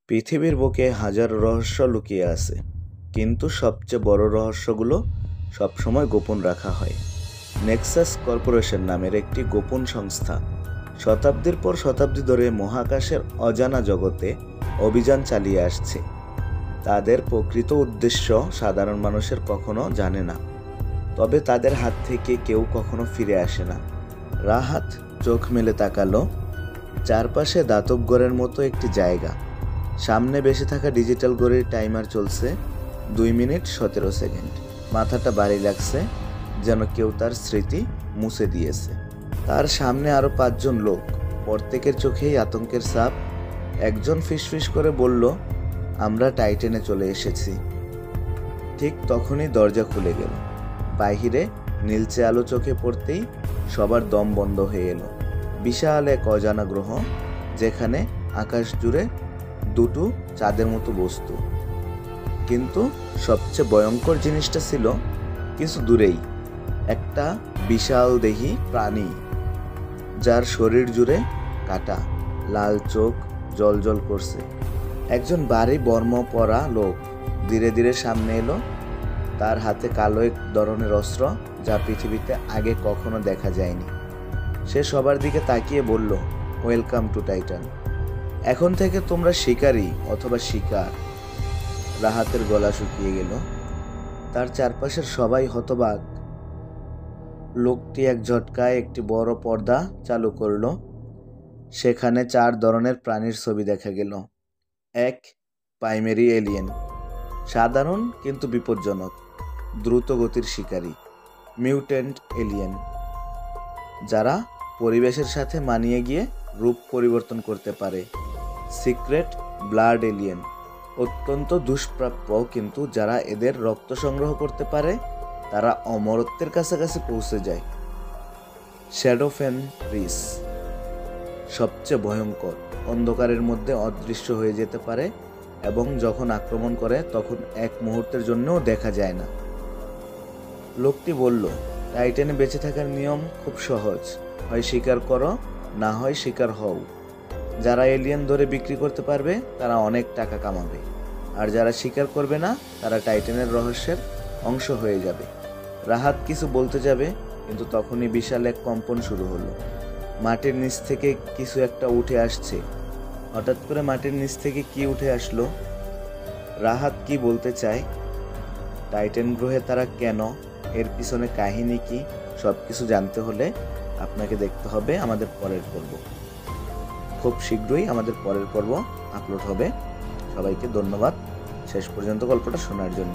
পৃথিবীর বুকে হাজার রহস্য লুকিয়ে আছে, কিন্তু সবচেয়ে বড় রহস্যগুলো সবসময় গোপন রাখা হয়। নেক্সাস কর্পোরেশন নামের একটি গোপন সংস্থা শতাব্দীর পর শতাব্দী ধরে মহাকাশের অজানা জগতে অভিযান চালিয়ে আসছে। তাদের প্রকৃত উদ্দেশ্য সাধারণ মানুষের কখনো জানে না, তবে তাদের হাত থেকে কেউ কখনো ফিরে আসে না। রাহাত চোখ মেলে তাকালো। চারপাশে দাতব ঘরের মতো একটি জায়গা। সামনে বেশি থাকা ডিজিটাল ঘড়ির টাইমার চলছে 2 মিনিট 17 সেকেন্ড। মাথাটা ভারী লাগছে, যেন কেউ তার স্মৃতি মুছে দিয়েছে। তার সামনে আরো 5 জন লোক, প্রত্যেকের চোখেই আতঙ্কের ছাপ। একজন ফিসফিস করে বলল, আমরা টাইটেনে চলে এসেছি। ঠিক তখনই দরজা খুলে গেল। বাহিরে নীলচে আলো চোখে পড়তেই সবার দম বন্ধ হয়ে এলো। বিশাল এক অজানা গ্রহ, যেখানে আকাশ জুড়ে দুটো চাঁদের মতো বস্তু। কিন্তু সবচেয়ে ভয়ঙ্কর জিনিসটা ছিল কিছু দূরেই একটা বিশাল দেহী প্রাণী, যার শরীর জুড়ে কাটা, লাল চোখ জ্বলজ্বল করছে। একজন ভারী বর্ম পরা লোক ধীরে ধীরে সামনে এলো। তার হাতে কালো এক ধরনের অস্ত্র, যা পৃথিবীতে আগে কখনো দেখা যায়নি। সে সবার দিকে তাকিয়ে বলল, ওয়েলকাম টু টাইটান। এখন থেকে তোমরা শিকারী অথবা শিকার। রাহাতের গলা শুকিয়ে গেল। তার চারপাশের সবাই হতবাক। লোকটি এক ঝটকায় একটি বড় পর্দা চালু করলো। সেখানে 4 ধরনের প্রাণীর ছবি দেখা গেল। 1. প্রাইমারি এলিয়েন, সাধারণ কিন্তু বিপজ্জনক, দ্রুত গতির শিকারী। মিউট্যান্ট এলিয়েন, যারা পরিবেশের সাথে মানিয়ে গিয়ে রূপ পরিবর্তন করতে পারে। সিক্রেট ব্লাড এলিয়েন, অত্যন্ত দুষ্প্রাপ্য, কিন্তু যারা এদের রক্ত সংগ্রহ করতে পারে তারা অমরত্বের কাছাকাছি পৌঁছে যায়। শ্যাডো ফেনরিস, সবচেয়ে ভয়ঙ্কর, অন্ধকারের মধ্যে অদৃশ্য হয়ে যেতে পারে এবং যখন আক্রমণ করে তখন এক মুহূর্তের জন্যও দেখা যায় না। লোকটি বলল, টাইটানে বেঁচে থাকার নিয়ম খুব সহজ, হয় শিকার করো, না হয় শিকার হও। যারা এলিয়েন ধরে বিক্রি করতে পারবে তারা অনেক টাকা কামাবে, আর যারা শিকার করবে না তারা টাইটানের রহস্যের অংশ হয়ে যাবে। রাহাত কিছু বলতে যাবে, কিন্তু তখনই বিশাল এক কম্পন শুরু হলো। মাটির নিচ থেকে কিছু একটা উঠে আসছে। হঠাৎ করে মাটির নিচ থেকে কি উঠে আসলো? রাহাত কি বলতে চায়, টাইটান গ্রহে তারা কেন, এর পিছনে কাহিনী কি, সবকিছু জানতে হলে আপনাকে দেখতে হবে আমাদের পরের পর্ব। খুব শীঘ্রই আমাদের পরের পর্ব আপলোড হবে। সবাইকে ধন্যবাদ শেষ পর্যন্ত গল্পটা শোনার জন্য।